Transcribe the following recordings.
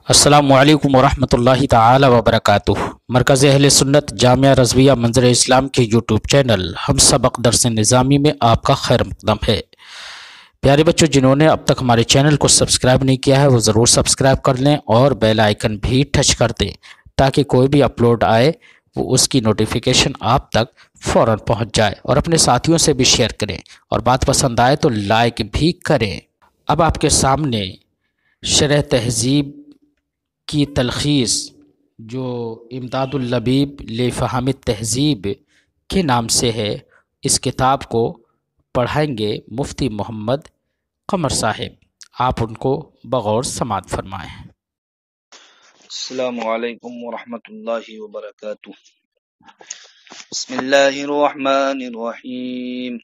السلام علیکم ورحمۃ اللہ تعالی وبرکاتہ۔ مرکز اہل سنت جامعہ رضویہ منظر اسلام کے یوٹیوب چینل ہم سبق درس نظامی میں آپ کا خیر مقدم ہے۔ پیارے بچوں، جنہوں نے اب تک ہمارے چینل کو سبسکرائب نہیں کیا ہے وہ ضرور سبسکرائب کر لیں اور بیل آئیکن بھی ٹچ کر دیں تاکہ کوئی بھی اپلوڈ آئے وہ اس کی نوٹیفیکیشن آپ تک فوراً پہنچ جائے، اور اپنے ساتھیوں سے بھی شیئر کریں، اور بات پسند آئے تو لائک بھی کریں۔ اب آپ کے سامنے شرح تہذیب کی تلخیص جو امداد اللبیب لفہم التہذیب کے نام سے ہے، اس کتاب کو پڑھائیں گے مفتی محمد قمر صاحب۔ آپ ان کو بغور سماعت فرمائیں۔ السلام علیکم ورحمۃ اللہ وبرکاتہ۔ بسم اللہ الرحمن الرحیم۔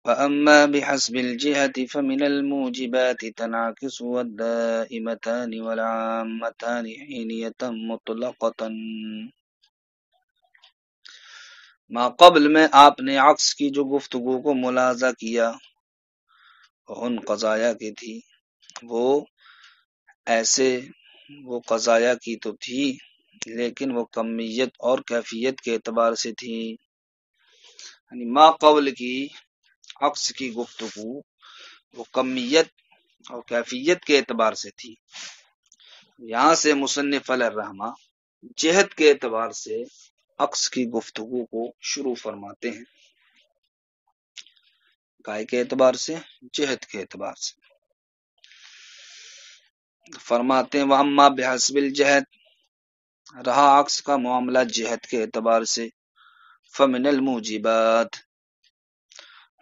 فَأَمَّا بِحَسْبِ الْجِهَةِ فَمِنَ الْمُوجِبَاتِ تَنْعَكِسُ وَالدَّائِمَتَانِ وَالْعَامَّتَانِ حِینِیَةً مُطْلَقَةً۔ ما قبل میں آپ نے عکس کی جو گفتگو کو ملاحظہ کیا ان قضایا کی تھی، وہ قضایا کی تو تھی لیکن وہ کمیت اور کیفیت کے اعتبار سے تھی۔ یعنی ما قبل کی عکس کی گفتگو وہ کمیت اور کیفیت کے اعتبار سے تھی۔ یہاں سے مصنف علیہ الرحمہ جہت کے اعتبار سے عکس کی گفتگو کو شروع فرماتے ہیں۔ کائے کے اعتبار سے؟ جہت کے اعتبار سے فرماتے ہیں وَأَمَّا بِحَسْبِ الْجِهَةِ، رہا عکس کا معاملہ جہت کے اعتبار سے، فَمِنَ الْمُوجِبَاتِ،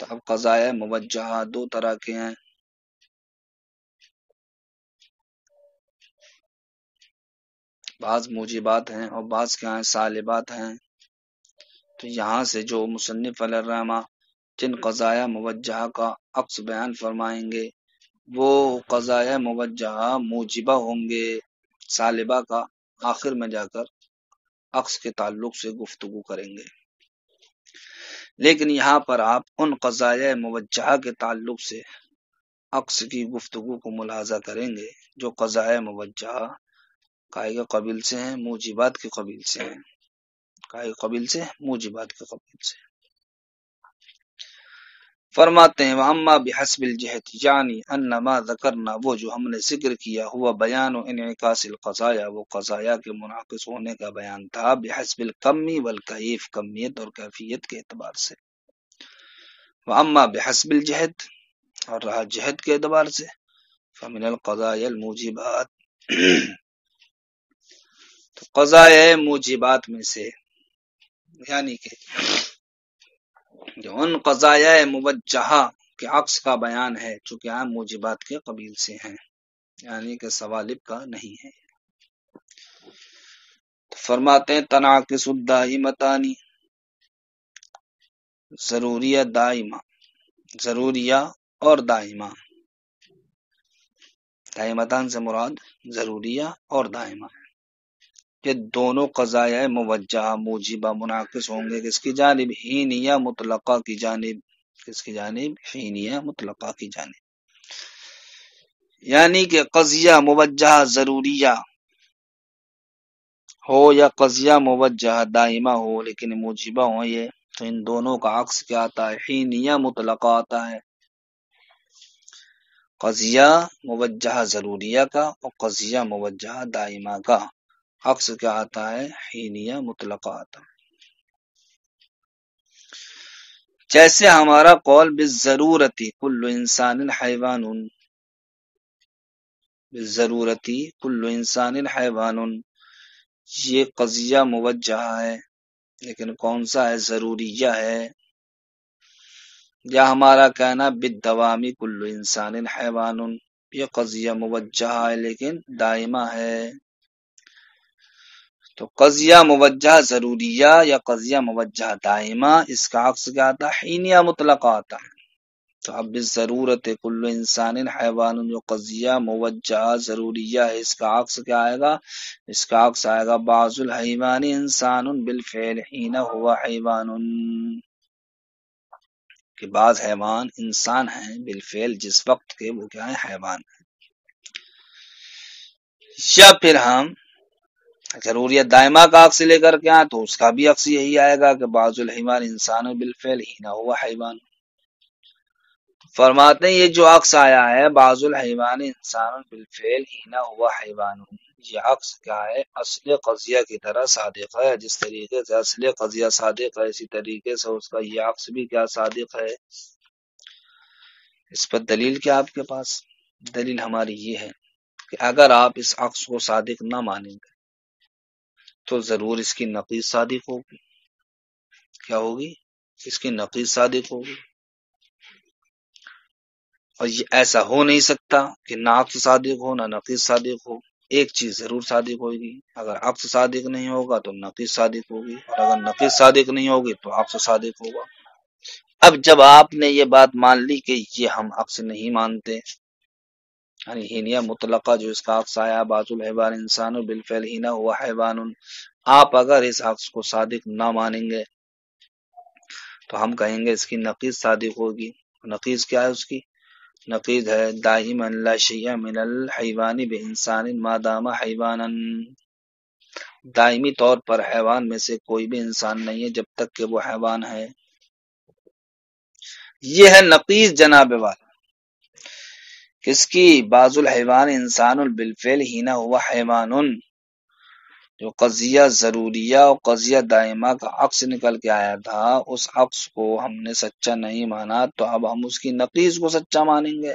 تو اب قضایا موجہہ دو طرح کے ہیں۔ بعض موجبات ہیں اور بعض کیا ہیں، سالبات ہیں۔ تو یہاں سے جو مصنف علیہ الرحمہ جن قضایا موجہہ کا عکس بیان فرمائیں گے وہ قضایا موجہہ موجبہ ہوں گے، سالبہ کا آخر میں جا کر عکس کے تعلق سے گفتگو کریں گے۔ لیکن یہاں پر آپ ان قضایا موجہہ کے تعلق سے عکس کی گفتگو کو ملاحظہ کریں گے جو قضایا موجہہ کائے کے قبیل سے ہیں، موجبات کے قبیل سے ہیں۔ کائے کے قبیل سے؟ موجبات کے قبیل سے۔ فرماتے ہیں وَأَمَّا بِحَسْبِ الْجِهَةِ، یعنی انما ذکرنا، وہ جو ہم نے ذکر کیا، ہوا بیان و انعکاس القضایا، وہ قضایا کے منعکس ہونے کا بیان تھا، بحسب الکمی والکیف، کمیت اور کیفیت کے اعتبار سے۔ وَأَمَّا بِحَسْبِ الْجِهَةِ، اور رہا جہت کے اعتبار سے، فَمِنَ الْقَضَايَا الْمُوجِبَاتِ، تو قضایا موجبات میں سے، یعنی کہ جو ان قضایا موجہہ کے عکس کا بیان ہے جو کہ عام موجبات کے قبیل سے ہیں، یعنی کہ سوالب کا نہیں ہے۔ تو فرماتے ہیں تنعکس الدائمتان، ضروریہ دائمہ، ضروریہ اور دائمہ، دائمتان سے مراد ضروریہ اور دائمہ، یہ دونوں قضایا موجہہ موجبہ منعکس ہوں گے کس کی جانب؟ حینیہ مطلقہ کی جانب۔ کس کی جانب؟ حینیہ مطلقہ کی جانب۔ یعنی کہ قضیہ موجہہ ضروریہ ہو یا قضیہ موجہہ دائمہ ہو لیکن موجبہ ہو، یہ تو ان دونوں کا عکس کیا آتا ہے؟ حینیہ مطلقہ آتا ہے۔ قضیہ موجہہ ضروریہ کا اور قضیہ موجہہ دائمہ کا عکس کیا آتا ہے؟ حینیہ مطلقہ آتا ہے۔ جیسے ہمارا قول بالضرورتی کل انسان حیوان، بالضرورتی کل انسان حیوان، یہ قضیہ موجہہ ہے لیکن کون سا ہے؟ ضروریہ ہے۔ یا ہمارا کہنا بالدوامی کل انسان حیوان، یہ قضیہ موجہہ ہے لیکن دائمہ ہے۔ تو قضیہ موجہہ ضروریہ یا قضیہ موجہہ دائمہ، اس کا عکس کیا آتا ہے؟ حینیہ مطلقہ آتا ہے۔ تو اب بالضرورت کل انسان حیوان جو قضیہ موجہہ ضروریہ ہے، اس کا عکس کیا آئے گا؟ اس کا عکس آئے گا بعض الحیوان انسان بالفعل حین ہوا حیوان، کہ بعض حیوان انسان ہیں بالفعل جس وقت کے وہ کیا ہے؟ حیوان ہیں۔ یا پھر ہم ضروریہ دائمہ کا عکس لے کر کے آئیں تو اس کا بھی عکس یہی آئے گا کہ بعض الحیوان انسان بالفعل ہی نہ ہوا حیوان. فرماتے ہیں یہ جو عکس آیا ہے بعض الحیوان انسان بالفعل ہی نہ ہوا حیوان، یہ عکس کیا ہے؟ اصل قضیہ کی طرح صادق ہے. جس طریقے سے اصل قضیہ صادق ہے اسی طریقے سے اس کا یہ عکس بھی کیا صادق ہے. اس پر دلیل کیا آپ کے پاس؟ دلیل ہماری یہ ہے کہ اگر آپ اس عکس کو صادق نہ مانیں گے تو ضرور اس کی نقیض صادق ہوگی. کیا ہوگی؟ اس کی نقیض صادق ہوگی. اور یہ ایسا ہو نہیں سکتا کہ نہ عکس صادق ہو نہ نقیض صادق ہو. ایک چیز ضرور صادق ہوگی. اگر عکس صادق نہیں ہوگا تو نقیض صادق ہوگی، اور اگر نقیض صادق نہیں ہوگی تو عکس صادق ہوگا. اب جب آپ نے یہ بات مان لی کہ یہ ہم عکس نہیں مانتے، یعنی ہینیہ مطلقہ جو اس کا عکس آیا بعض الحیوان انسان بالفعل ہی نہ ہوا حیوان، آپ اگر اس عکس کو صادق نہ مانیں گے تو ہم کہیں گے اس کی نقیض صادق ہوگی. نقیض کیا ہے اس کی؟ نقیض ہے دائما لا شیء من الحیوان بانسان ما دام حیوانا، دائمی طور پر حیوان میں سے کوئی بھی انسان نہیں ہے جب تک کہ وہ حیوان ہے. یہ ہے نقیض جناب والا. کس کی؟ بعض الحیوان انسان بالفعل ہی نہ ہوا حیوان، جو قضیہ ضروریہ اور قضیہ دائمہ کا عکس نکل کے آیا تھا اس عکس کو ہم نے سچا نہیں مانا تو اب ہم اس کی نقیض کو سچا مانیں گے.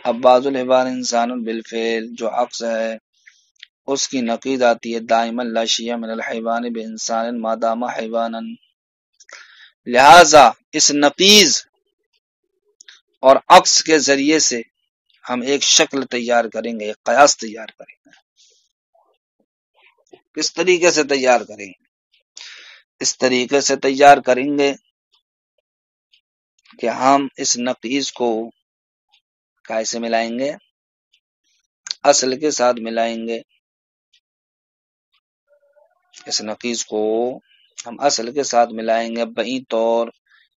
اب بعض الحیوان انسان بالفعل جو عکس ہے اس کی نقیض آتی ہے دائما لا شیء من الحیوان بانسان ما دام حیوانا. لہذا اس نقیض اور عکس کے ذریعے سے ہم ایک شکل تیار کریں گے، ایک قیاس تیار کریں گے. کس طریقے سے تیار کریں گے؟ اس طریقے سے تیار کریں گے کہ ہم اس نقیض کو کیسے ملائیں گے؟ اصل کے ساتھ ملائیں گے. اس نقیض کو ہم اصل کے ساتھ ملائیں گے بئی طور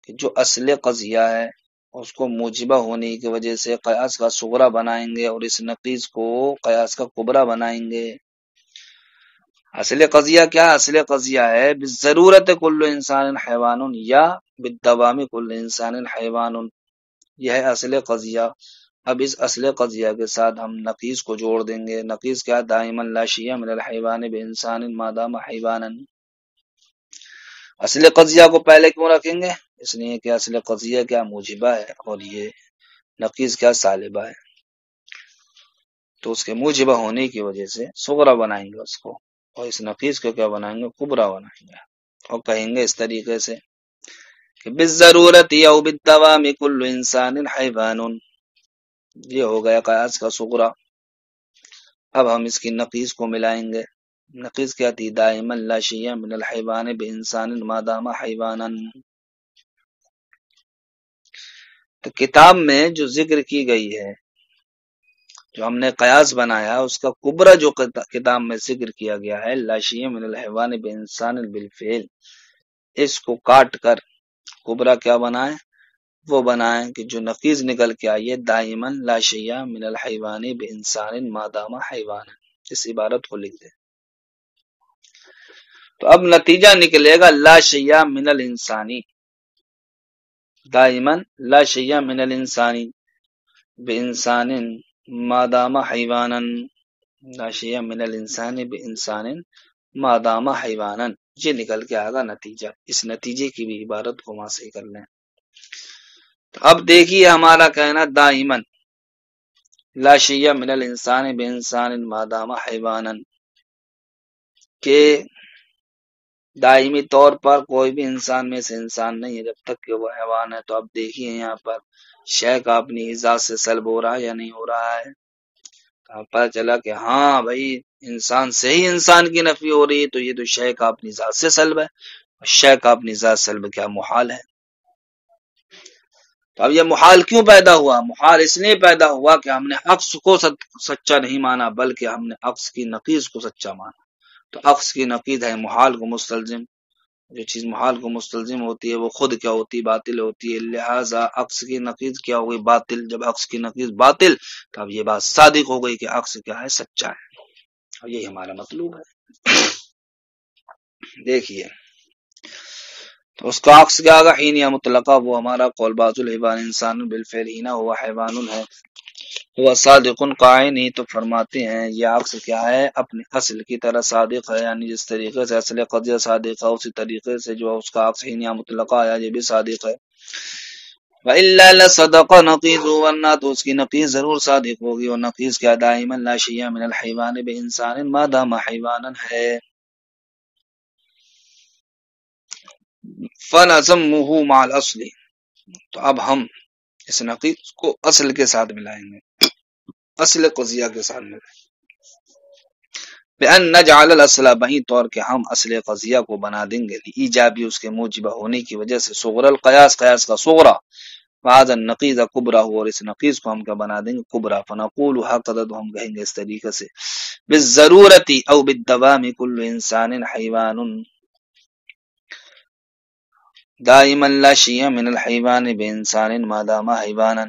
کہ جو اصل قضیہ ہے اس کو موجبہ ہونے کی وجہ سے قیاس کا صغرا بنائیں گے اور اس نقیض کو قیاس کا کبرا بنائیں گے. اصل قضیہ کیا؟ اصل قضیہ ہے بالضرورت کل انسان حیوان یا بالدوام کل انسان حیوان، یہ ہے اصل قضیہ. اب اس اصل قضیہ کے ساتھ ہم نقیض کو جوڑ دیں گے. نقیض کیا؟ دائما لا شیء من الحیوان بانسان ما دام حیوانا. اصل قضیہ کو پہلے کیوں رکھیں گے؟ اس لیے کہ اصل قضیہ کیا؟ موجبہ ہے اور یہ نقیض کیا؟ سالبہ ہے. تو اس کے موجبہ ہونے کی وجہ سے صغرا بنائیں گے اس کو، اور اس نقیض کو کیا بنائیں گے؟ کبرا بنائیں گے. اور کہیں گے اس طریقے سے کہ بالضرورت او بالدوام کل انسان حیوان، یہ ہو گیا قیاس کا صغرا. اب ہم اس کی نقیض کو ملائیں گے. نقیض کیا تھی؟ دائما لا شیء من الحیوان بانسان ما دام حیوانا. تو کتاب میں جو ذکر کی گئی ہے، جو ہم نے قیاس بنایا اس کا کبرا جو کتاب میں ذکر کیا گیا ہے لا شیء من الحیوان بانسان بالفعل، اس کو کاٹ کر کبرا کیا بنائیں؟ وہ بنائیں کہ جو نقیض نکل کے آئیے دائما لا شیء من الحیوان بانسان ما دام حیوانا. اس عبارت کو لکھ دیں تو اب نتیجہ نکلے گا لا شیء من الانسانی، دائما لا شیء من الانسانی بانسان ما دام حیوانا، لا شیء من الانسان بانسان ما دام حیوانا. یہ نکل کے آئے گا نتیجہ. اس نتیجے کی بھی عبارت کو وہاں سے کر لیں. تو اب دیکھیے ہمارا کہنا دائما لا شیء من الانسان بانسان ما دام حیوانا، کہ دائمی طور پر کوئی بھی انسان میں سے انسان نہیں ہے جب تک کہ وہ حیوان ہے. تو اب دیکھیے یہاں پر شے کا اپنی ذات سے سلب ہو رہا ہے یا نہیں ہو رہا ہے؟ تو پتہ چلا کہ ہاں بھائی انسان سے ہی انسان کی نفی ہو رہی ہے، تو یہ تو شے کا اپنی ذات سے سلب ہے. شے کا اپنی ذات سلب کیا؟ محال ہے. تو اب یہ محال کیوں پیدا ہوا؟ محال اس لیے پیدا ہوا کہ ہم نے عکس کو سچا نہیں مانا بلکہ ہم نے عکس کی نقیض کو سچا مانا. تو عکس کی نقیض ہے محال کو مستلزم. جو چیز محال کو مستلزم ہوتی ہے وہ خود کیا ہوتی ہے؟ باطل ہوتی ہے. لہذا عکس کی نقیض کیا ہوئی؟ باطل. جب عکس کی نقیض باطل تو اب یہ بات صادق ہو گئی کہ عکس کیا ہے؟ سچا ہے. اور یہی ہمارا مطلوب ہے۔ دیکھیے تو اس کا عکس کیا آگا، حین یا مطلقہ، وہ ہمارا قول باز الحیوان انسان بالفعل ہی نہ ہوا حیوان ہے، وہ صادق قائن ہی، تو فرماتے ہیں یہ عکس کیا ہے، اپنے اصل کی طرح صادق ہے، یعنی جس طریقے سے اصل قضیہ صادق ہے اسی طریقے سے جو اس کا عکس حین یا مطلقہ آیا یہ بھی صادق ہے۔ وَإِلَّا لَصَدَقَ نَقِيضُ، ورنہ تو اس کی نقیض ضرور صادق ہوگی، اور نقیض کیا، دائما لا شیء من الحیوان بانسان ما دام حیوانا ہے۔ فَنَضَمُّهُ مع الاصل، تو اب ہم اس نقیض کو اصل کے ساتھ ملائیں گے، اصل قضیہ کے ساتھ ملائیں گے، بأن نجعل الاصل، بہی طور کہ ہم اصل قضیہ کو بنا دیں گے ایجابی، اس کے موجبہ ہونے کی وجہ سے، صغر القیاس، قیاس کا صغرا، وهذا النقیض کبرا، اور اس نقیض کو ہم کیا بنا دیں گے، کبرا، فنقول هكذا، ہم کہیں گے اس طریقے سے، بالضرورت او بالدوام كل انسان حیوان دائما لا شیء من الحیوان بانسان ما دام حیوانا،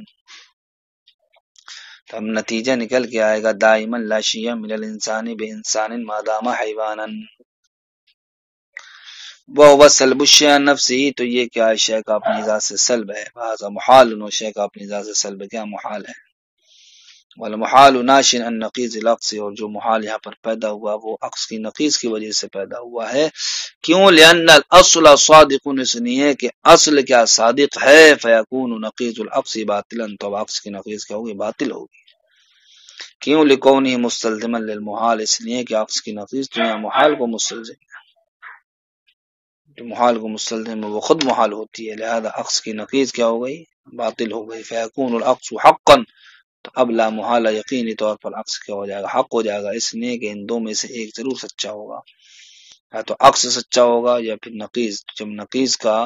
تو اب نتیجہ نکل کے آئے گا دائما لا شیء من الانسان بانسان ما دام حیوانا، وہ سلب الشیء نفسی، تو یہ کیا ہے، شے کا اپنی ذات سے سلب ہے، وہذا محال، و شے کا اپنی ذات سے سلب کیا، محال ہے، والمحال ناشئ عن نقیض العکس، اور جو محال یہاں پر پیدا ہوا وہ عکس کی نقیض کی وجہ سے پیدا ہوا ہے، کیوں، لأن الاصل صادق، اس لیے کہ اصل کیا صادق ہے، فیکون نقیض العکس باطلا، تو عکس کی نقیض کیا ہوگی، باطل ہوگی، کیوں، لکونہ مستلزما للمحال، اس لیے کہ عکس کی نقیض تو یہاں محال کو مستلزم ہے، جو محال کو مستلزم ہے وہ خود محال ہوتی ہے، لہذا عکس کی نقیض کیا ہو گئی، باطل ہو گئی، فیکون العکس حقا، تو اب لا محالہ یقینی طور پر عکس کیا ہو جائے گا، حق ہو جائے گا، اس لیے کہ ان دو میں سے ایک ضرور سچا ہوگا، یا تو عکس سچا ہوگا یا پھر نقیض، جب نقیض کا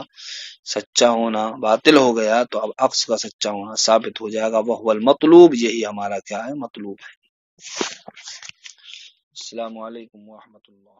سچا ہونا باطل ہو گیا تو اب عکس کا سچا ہونا ثابت ہو جائے گا، وہ المطلوب، یہی ہمارا کیا ہے، مطلوب ہے۔ السلام علیکم ورحمۃ اللہ۔